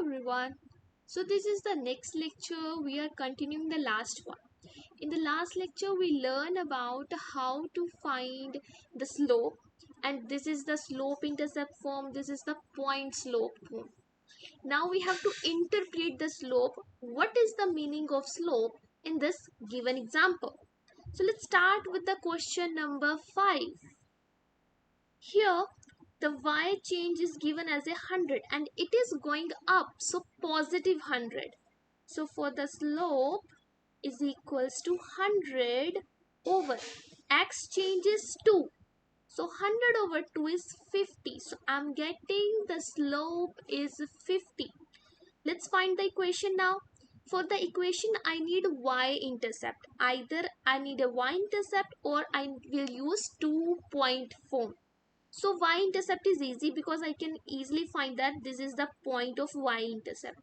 everyone. So this is the next lecture. We are continuing the last one. In the last lecture we learn about how to find the slope, and this is the slope intercept form, this is the point slope form. Now we have to interpret the slope. What is the meaning of slope in this given example? So let's start with the question number 5. Here the y change is given as 100 and it is going up, so positive 100. So for the slope is equals to 100 over x change is 2, so 100 over 2 is 50. So I'm getting the slope is 50. Let's find the equation now. For the equation I need y-intercept. Either I need a y-intercept or I will use 2-point form. So y-intercept is easy because I can easily find that this is the point of y-intercept.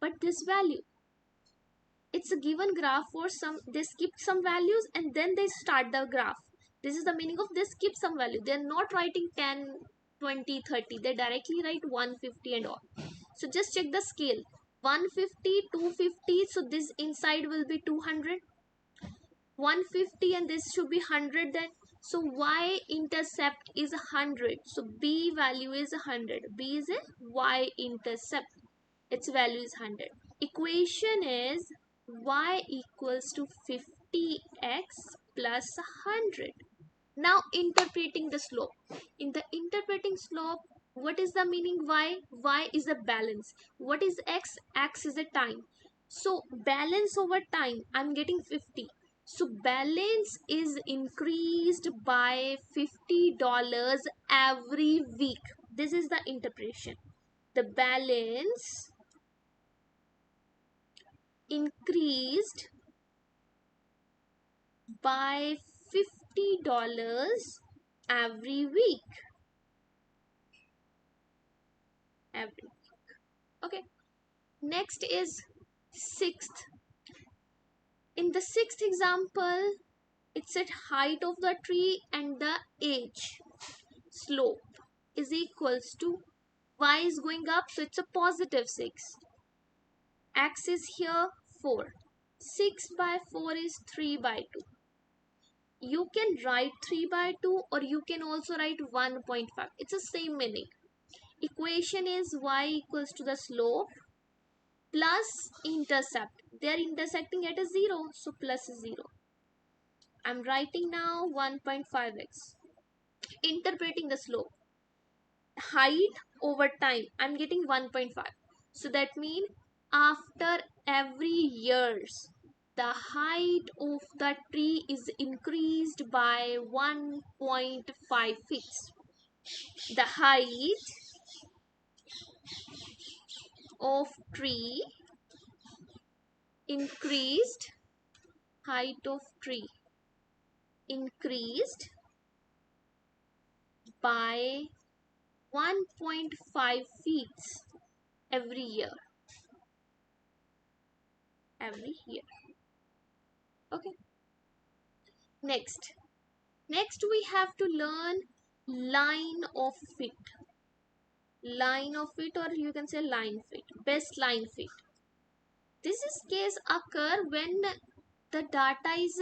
But this value, it's a given graph for some, they skip some values and then they start the graph. This is the meaning of they skip some value. They're not writing 10, 20, 30. They directly write 150 and all. So just check the scale. 150, 250. So this inside will be 200. 150 and this should be 100 then. So y-intercept is 100. So b value is 100. B is a y-intercept. Its value is 100. Equation is y equals to 50x plus 100. Now interpreting the slope. In the interpreting slope, what is the meaning y? Y is a balance. What is x? X is a time. So balance over time, I'm getting 50. So balance is increased by $50 every week. This is the interpretation. The balance increased by $50 every week. Okay. Next is sixth. In the sixth example, it's at height of the tree and the age. Slope is equals to y is going up, so it's a positive 6. X is here 4. 6 by 4 is 3 by 2. You can write 3 by 2 or you can also write 1.5. It's the same meaning. Equation is y equals to the slope plus intercept. They are intersecting at a 0, so plus 0. I'm writing now 1.5x. Interpreting the slope. Height over time, I'm getting 1.5. So that means after every years, the height of the tree is increased by 1.5 feet. The height of tree increased, height of tree increased by 1.5 feet every year. Okay. Next we have to learn line of fit. Line of fit, or you can say line fit. Best line fit. This is case occur when the data is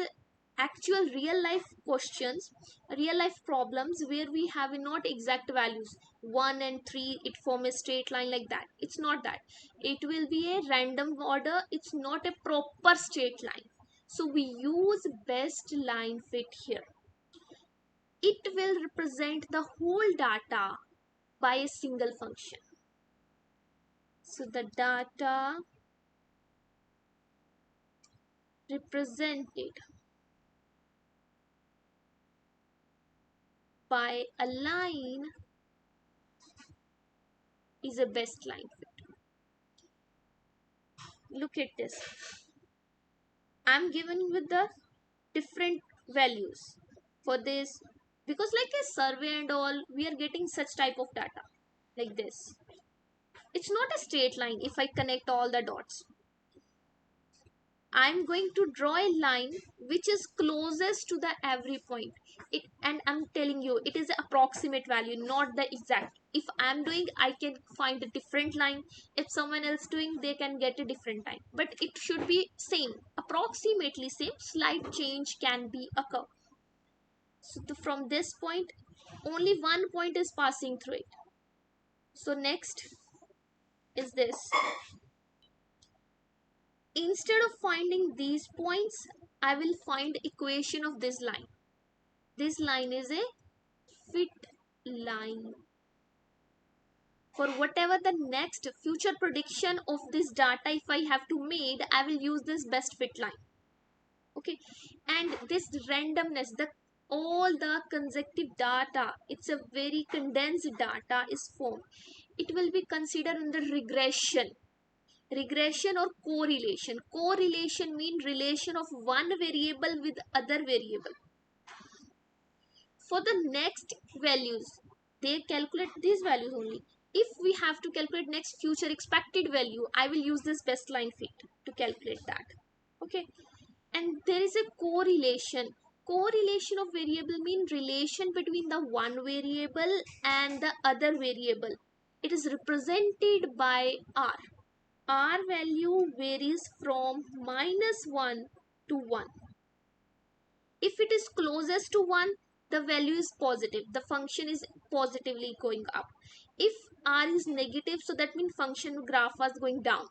actual real life questions, real life problems where we have not exact values 1 and 3, it form a straight line like that. It's not that. It will be a random order. It's not a proper straight line. So we use best line fit here. It will represent the whole data by a single function. So the data represented by a line is a best line fit. Look at this. I'm given with the different values for this, because like a survey and all, we are getting such type of data like this. It's not a straight line. If I connect all the dots, I'm going to draw a line which is closest to the every point. And I'm telling you, it is an approximate value, not the exact. If I'm doing, I can find a different line. If someone else doing, they can get a different line, but it should be same, approximately same. Slight change can be occur. So from this point, only one point is passing through it. So next is this. Instead of finding these points, I will find equation of this line. This line is a fit line. For whatever the next future prediction of this data, if I have to made, I will use this best fit line. Okay, and this randomness, the all the consecutive data, it's a very condensed data is formed. It will be considered under regression. Regression or correlation. Correlation means relation of one variable with other variable. For the next values, they calculate these values only. If we have to calculate next future expected value, I will use this best line fit to calculate that. Okay, and there is a correlation. Correlation of variable mean relation between the one variable and the other variable. It is represented by R. R value varies from -1 to 1. If it is closest to 1, the value is positive. The function is positively going up. If R is negative, so that means function graph was going down.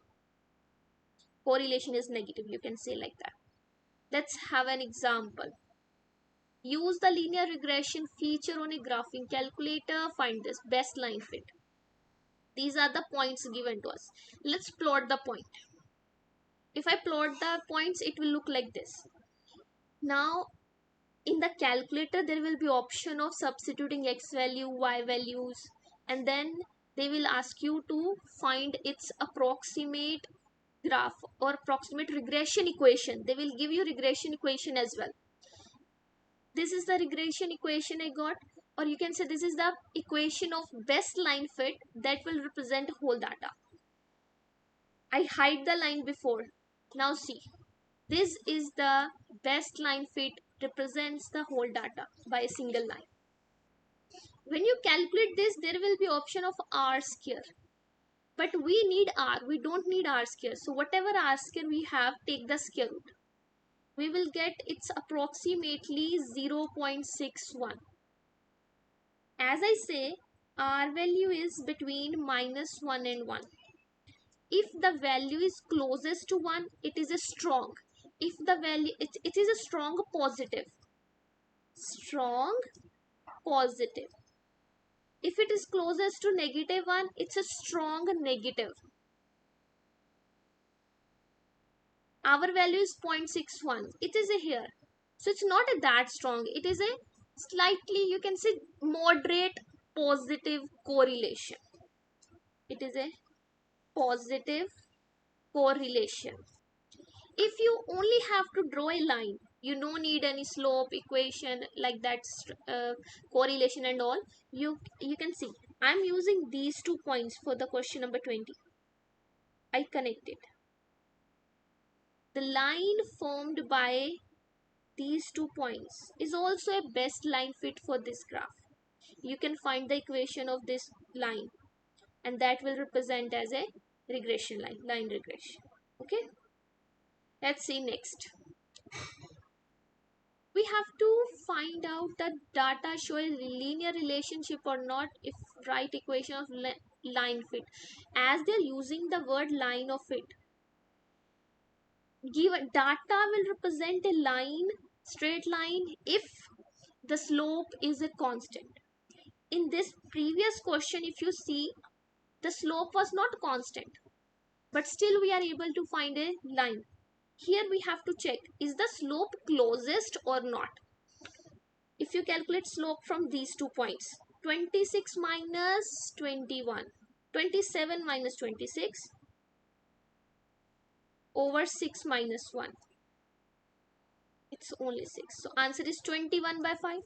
Correlation is negative, you can say like that. Let's have an example. Use the linear regression feature on a graphing calculator. Find this best line fit. These are the points given to us. Let's plot the point. If I plot the points, it will look like this. Now, in the calculator, there will be option of substituting x value, y values, and then they will ask you to find its approximate graph or approximate regression equation. They will give you regression equation as well. This is the regression equation I got, or you can say this is the equation of best line fit that will represent whole data. I hide the line before. Now see, this is the best line fit, represents the whole data by a single line. When you calculate this, there will be option of R square. But we need R, we don't need R square. So whatever R square we have, take the square root. We will get it's approximately 0.61. As I say, R value is between -1 and 1. If the value is closest to 1, it is a strong. If the value, it is a strong positive. Strong positive. If it is closest to -1, it's a strong negative. Our value is 0.61. It is a here. So it's not a that strong. It is a slightly, you can say, moderate positive correlation. It is a positive correlation. If you only have to draw a line, you don't need any slope equation like that, correlation and all. You can see I'm using these 2 points for the question number 20. I connected. The line formed by these 2 points is also a best line fit for this graph. You can find the equation of this line, and that will represent as a regression line regression. Okay, let's see next. We have to find out that data show a linear relationship or not. If write equation of line fit, as they're using the word line of fit, given data will represent a line, straight line, if the slope is a constant. In this previous question, if you see, the slope was not constant, but still we are able to find a line. Here we have to check, is the slope closest or not? If you calculate slope from these 2 points, 26 minus 21, 27 minus 26 over 6 minus 1, it's only 6. So answer is 21 by 5.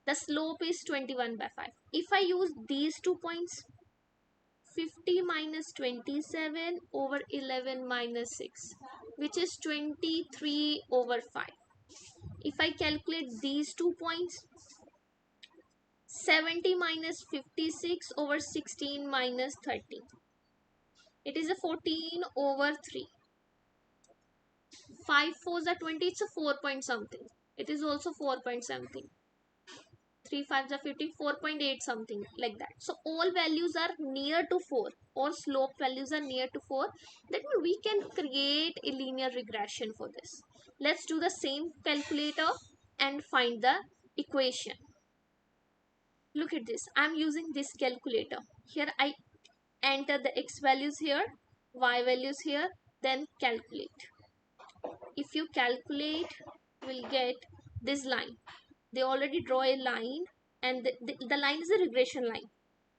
The slope is 21 by 5. If I use these 2 points, 50 minus 27 over 11 minus 6, which is 23 over 5. If I calculate these 2 points, 70 minus 56 over 16 minus 30. It is a 14 over 3. 5 fours are 20, it's a 4 point something. It is also 4 point something. 3 5s are 50, 4.8 something like that. So all values are near to 4, or slope values are near to 4. That means we can create a linear regression for this. Let's do the same calculator and find the equation. Look at this. I'm using this calculator. Here I enter the x values here, y values here, then calculate. If you calculate, you will get this line. They already draw a line, and the line is a regression line,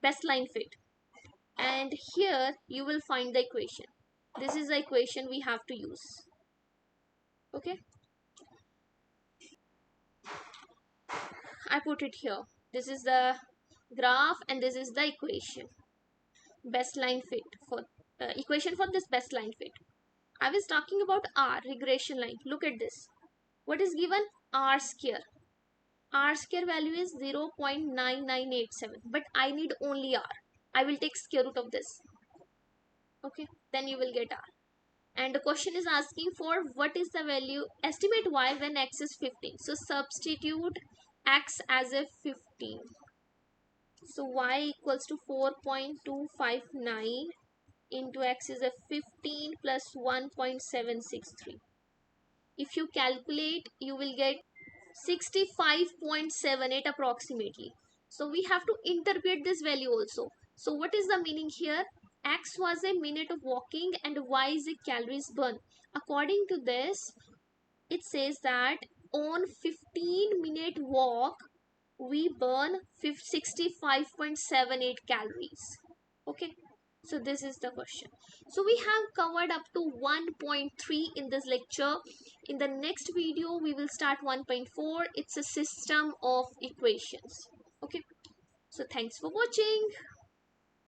best line fit. And here you will find the equation. This is the equation we have to use. Okay, I put it here. This is the graph and this is the equation. Best line fit for equation for this best line fit. I was talking about r, regression line. Look at this. What is given? R square. R square value is 0.9987, but I need only r. I will take square root of this. Okay, then you will get r. And the question is asking for what is the value, estimate y when x is 15. So substitute x as a 15. So y equals to 4.259 into x is a 15 plus 1.763. If you calculate, you will get 65.78 approximately. So we have to interpret this value also. So what is the meaning here? X was a minute of walking and y is a calories burn. According to this, it says that on 15-minute walk, we burn 65.78 calories. Okay. So this is the question. So we have covered up to 1.3 in this lecture. In the next video, we will start 1.4. It's a system of equations. Okay. So thanks for watching.